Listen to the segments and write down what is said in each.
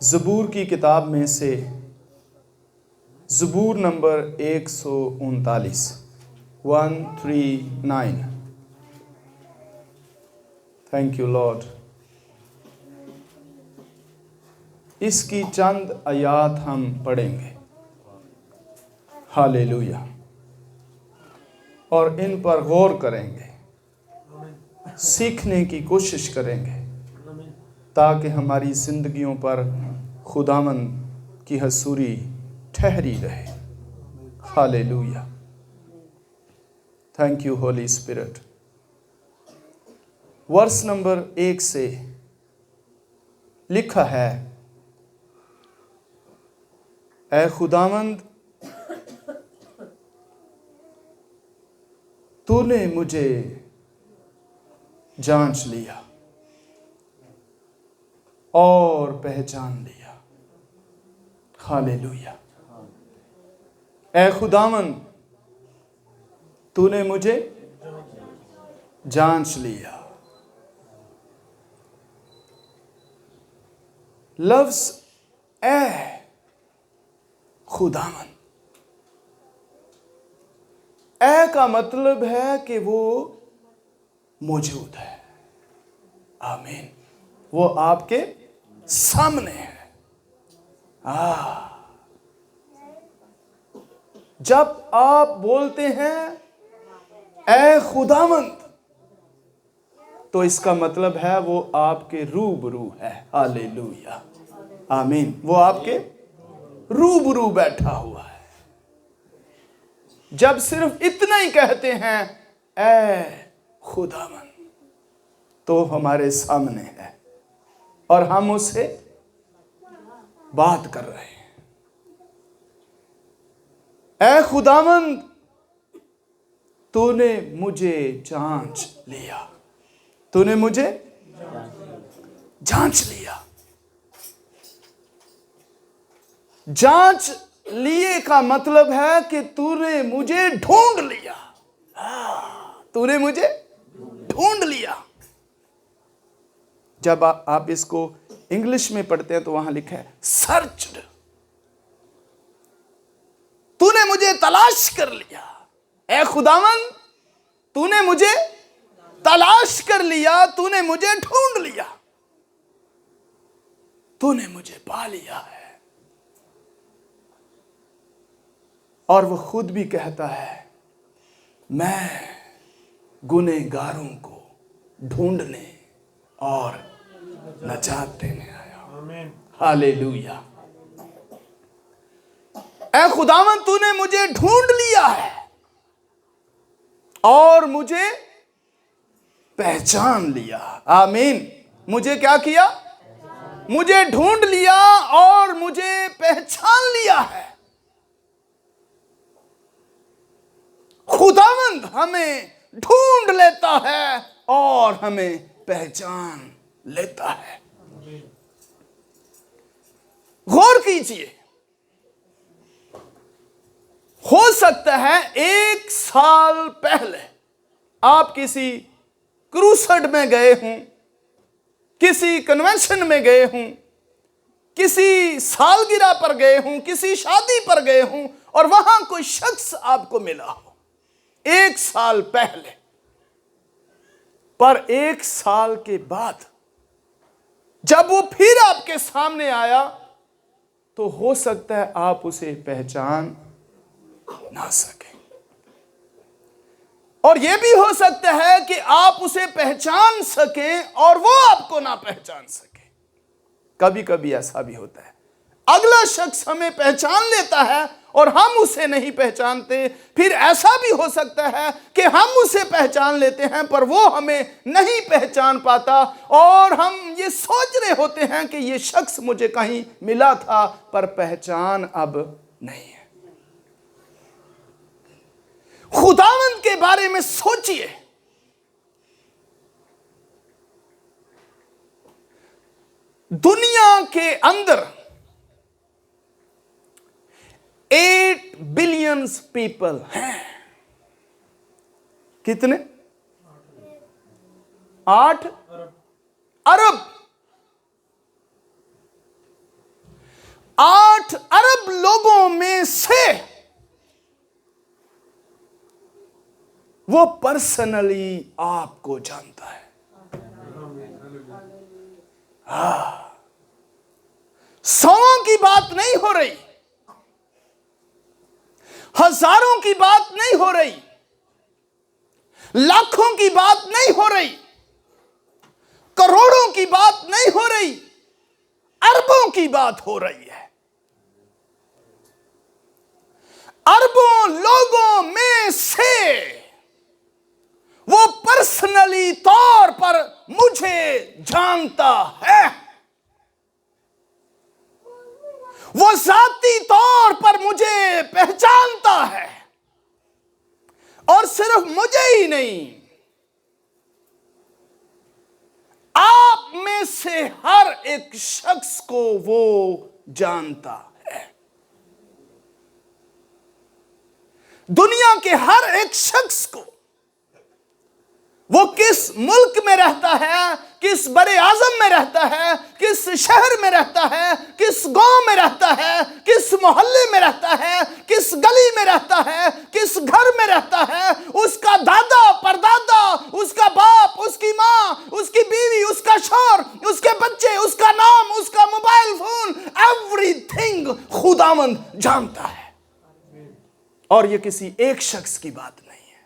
ज़बूर की किताब में से ज़बूर नंबर 139 139। Thank you Lord. इसकी चंद आयात हम पढ़ेंगे। हालेलुया। और इन पर गौर करेंगे, सीखने की कोशिश करेंगे, ताकि हमारी जिंदगियों पर खुदावंद की हसूरी ठहरी रहे। Hallelujah. Thank you Holy Spirit. Verse number 1 से लिखा है, ऐ खुदावंद, तूने मुझे जांच लिया और पहचान लिया। हालेलुया। ऐ खुदावंद, तूने मुझे जांच लिया। लफ्ज ऐ खुदावंद, ऐ का मतलब है कि वो मौजूद है। आमीन। वो आपके सामने है। जब आप बोलते हैं ऐ खुदावंद, तो इसका मतलब है वो आपके रूबरू है। हालेलुया। आमीन। वो आपके रूबरू बैठा हुआ है। जब सिर्फ इतना ही कहते हैं ऐ खुदावंद, तो हमारे सामने है और हम उससे बात कर रहे हैं। ऐ खुदावंद, तूने मुझे जांच लिया। तूने मुझे जांच लिया। जांच लिए का मतलब है कि तूने मुझे ढूंढ लिया। तूने मुझे ढूंढ लिया। जब आप इसको इंग्लिश में पढ़ते हैं तो वहां लिखा है सर्च्ड। तूने मुझे तलाश कर लिया। ऐ खुदावंद, तूने मुझे तलाश कर लिया। तूने मुझे ढूंढ लिया। तूने मुझे पा लिया है। और वो खुद भी कहता है, मैं गुनहगारों को ढूंढने और नजात देने आया हूं। हालेलुया। ऐ खुदावंद, तूने मुझे ढूंढ लिया है और मुझे पहचान लिया। आमीन। मुझे क्या किया? मुझे ढूंढ लिया और मुझे पहचान लिया है। खुदावंद हमें ढूंढ लेता है और हमें पहचान लेता है। गौर कीजिए, हो सकता है 1 साल पहले आप किसी क्रूसेड में गए हों, किसी कन्वेंशन में गए हों, किसी सालगिरह पर गए हों, किसी शादी पर गए हों और वहां कोई शख्स आपको मिला हो 1 साल पहले। पर 1 साल के बाद जब वो फिर आपके सामने आया तो हो सकता है आप उसे पहचान ना सके। और यह भी हो सकता है कि आप उसे पहचान सकें और वो आपको ना पहचान सके। कभी कभी ऐसा भी होता है, अगला शख्स हमें पहचान लेता है और हम उसे नहीं पहचानते। फिर ऐसा भी हो सकता है कि हम उसे पहचान लेते हैं पर वो हमें नहीं पहचान पाता और हम ये सोच रहे होते हैं कि ये शख्स मुझे कहीं मिला था, पर पहचान अब नहीं है। खुदावंद के बारे में सोचिए। दुनिया के अंदर 8 बिलियन पीपल हैं। कितने? 8 अरब। 8 अरब लोगों में से वो पर्सनली आपको जानता है। 100 की बात नहीं हो रही, हजारों की बात नहीं हो रही, लाखों की बात नहीं हो रही, करोड़ों की बात नहीं हो रही, अरबों की बात हो रही है। अरबों लोगों में से वो पर्सनली तौर पर मुझे जानता है। वो जाती तौर पर मुझे पहचानता है, और सिर्फ मुझे ही नहीं, आप में से हर एक शख्स को वो जानता है। दुनिया के हर एक शख्स को, वो किस मुल्क में रहता है, किस बड़े आजम में रहता है, किस शहर में रहता है, किस गांव में रहता है, किस मोहल्ले में रहता है, किस गली में रहता है, किस घर में रहता है, उसका दादा परदादा, उसका बाप, उसकी मां, उसकी बीवी, उसका शौहर, उसके बच्चे, उसका नाम, उसका मोबाइल फोन, एवरीथिंग खुदावंद जानता है। और ये किसी एक शख्स की बात नहीं है,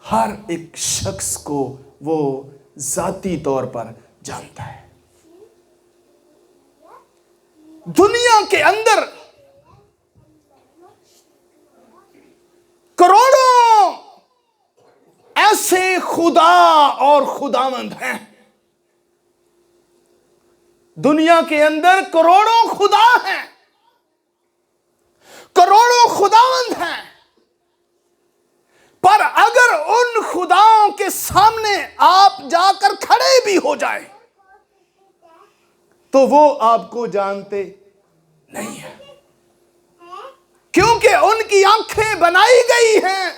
हर एक शख्स को वो जाती तौर पर जानता है। दुनिया के अंदर करोड़ों ऐसे खुदा और खुदावंद हैं। दुनिया के अंदर करोड़ों खुदा हैं, करोड़ों खुदावंद हैं, पर अगर उन खुदाओं के सामने आप जाकर खड़े भी हो जाएं, तो वो आपको जानते नहीं है, क्योंकि उनकी आंखें बनाई गई हैं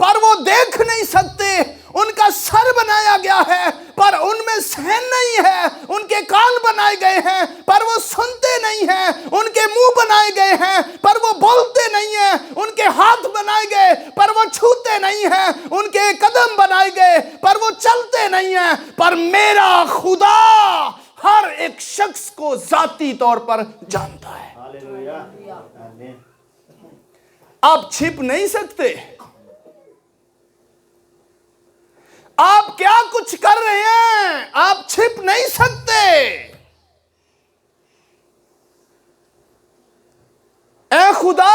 पर वो देख नहीं सकते। उनका सर बनाया गया है पर उनमें सहन नहीं है। उनके कान बनाए गए हैं पर वो सुनते नहीं हैं। उनके मुंह बनाए गए हैं पर वो बोलते नहीं हैं। उनके हाथ बनाए गए पर वो छूते नहीं हैं। उनके कदम बनाए गए पर वो चलते नहीं हैं। पर मेरा खुदा हर एक शख्स को जाती तौर पर जानता है। आप छिप नहीं सकते। आप क्या कुछ कर रहे हैं, आप छिप नहीं सकते। ऐ खुदा,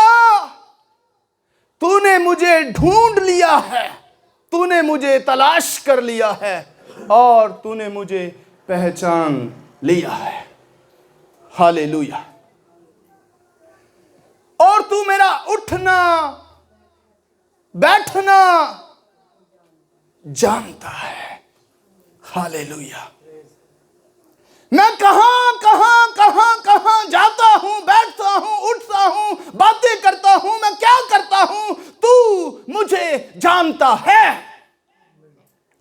तूने मुझे ढूंढ लिया है, तूने मुझे तलाश कर लिया है और तूने मुझे पहचान लिया है। हालेलुया। और तू मेरा उठना बैठना जानता है। हालेलुया। मैं कहां जाता हूं, बैठता हूं, उठता हूं, बातें करता हूं, मैं क्या करता हूं, तू मुझे जानता है।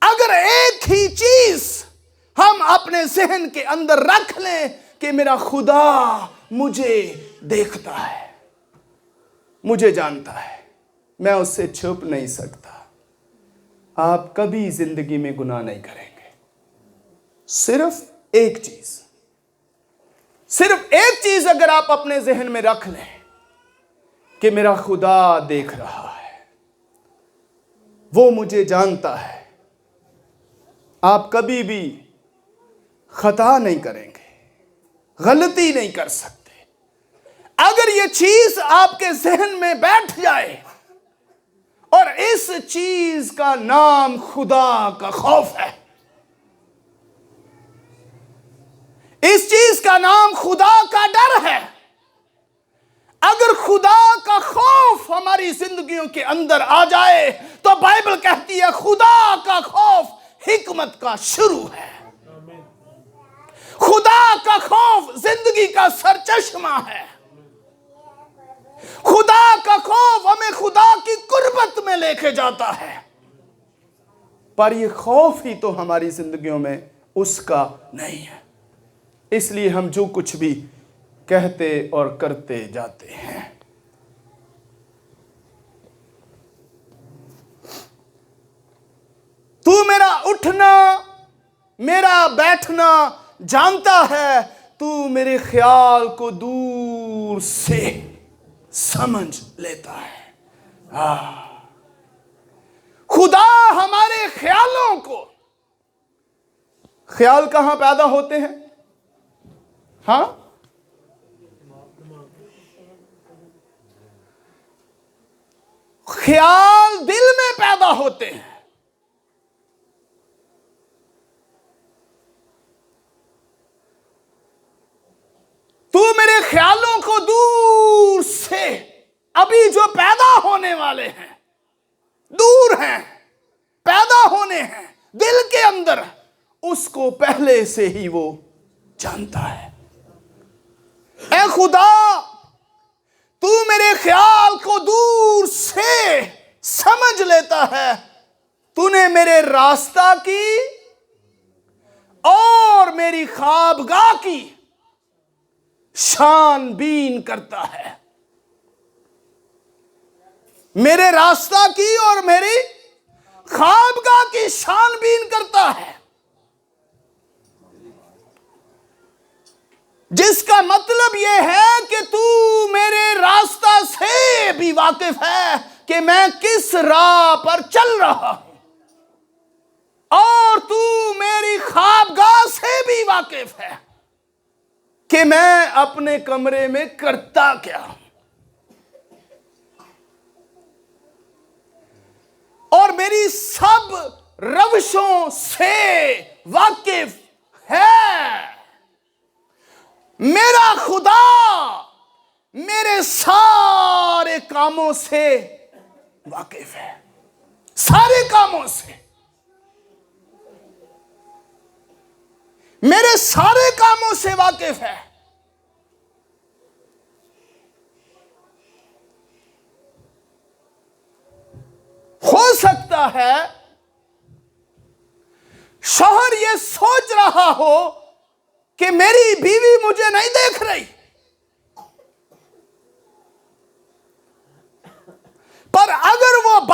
अगर एक ही चीज हम अपने जहन के अंदर रख लें कि मेरा खुदा मुझे देखता है, मुझे जानता है, मैं उससे छुप नहीं सकता। आप कभी जिंदगी में गुनाह नहीं करेंगे। सिर्फ एक चीज अगर आप अपने जहन में रख लें कि मेरा खुदा देख रहा है, वो मुझे जानता है, आप कभी भी खता नहीं करेंगे, गलती नहीं कर सकते। अगर ये चीज आपके जहन में बैठ जाए, और इस चीज का नाम खुदा का खौफ है, इस चीज का नाम खुदा का डर है। अगर खुदा का खौफ हमारी जिंदगियों के अंदर आ जाए तो बाइबल कहती है खुदा का खौफ हिकमत का शुरू है। खुदा का खौफ जिंदगी का सरचश्मा है। खुदा का खौफ हमें खुदा की कुर्बत में लेके जाता है। पर यह खौफ ही तो हमारी जिंदगियों में उसका नहीं है। इसलिए हम जो कुछ भी कहते और करते जाते हैं। तू मेरा उठना, मेरा बैठना जानता है, तू मेरे ख्याल को दूर से समझ लेता है। खुदा हमारे ख्यालों को, ख्याल कहां पैदा होते हैं? हाँ, ख्याल दिल में पैदा होते हैं। तू मेरे ख्यालों को दूर से, अभी जो पैदा होने वाले हैं, दूर हैं, पैदा होने हैं दिल के अंदर, उसको पहले से ही वो जानता है। ऐ खुदा, तू मेरे ख्याल को दूर से समझ लेता है। तूने मेरे रास्ता की और मेरी ख्वाबगाह की छानबीन करता है। मेरे रास्ता की और मेरी ख्वाबगाह की छानबीन करता है, जिसका मतलब यह है कि तू मेरे रास्ता से भी वाकिफ है कि मैं किस राह पर चल रहा हूं, और तू मेरी ख्वाबगाह से भी वाकिफ है कि मैं अपने कमरे में करता क्या हूं, और मेरी सब रविशों से वाकिफ है। मेरा खुदा मेरे सारे कामों से वाकिफ है, सारे कामों से, मेरे सारे कामों से वाकिफ है। हो सकता है शौहर ये सोच रहा हो कि मेरी बीवी मुझे नहीं देख रही, पर अगर वो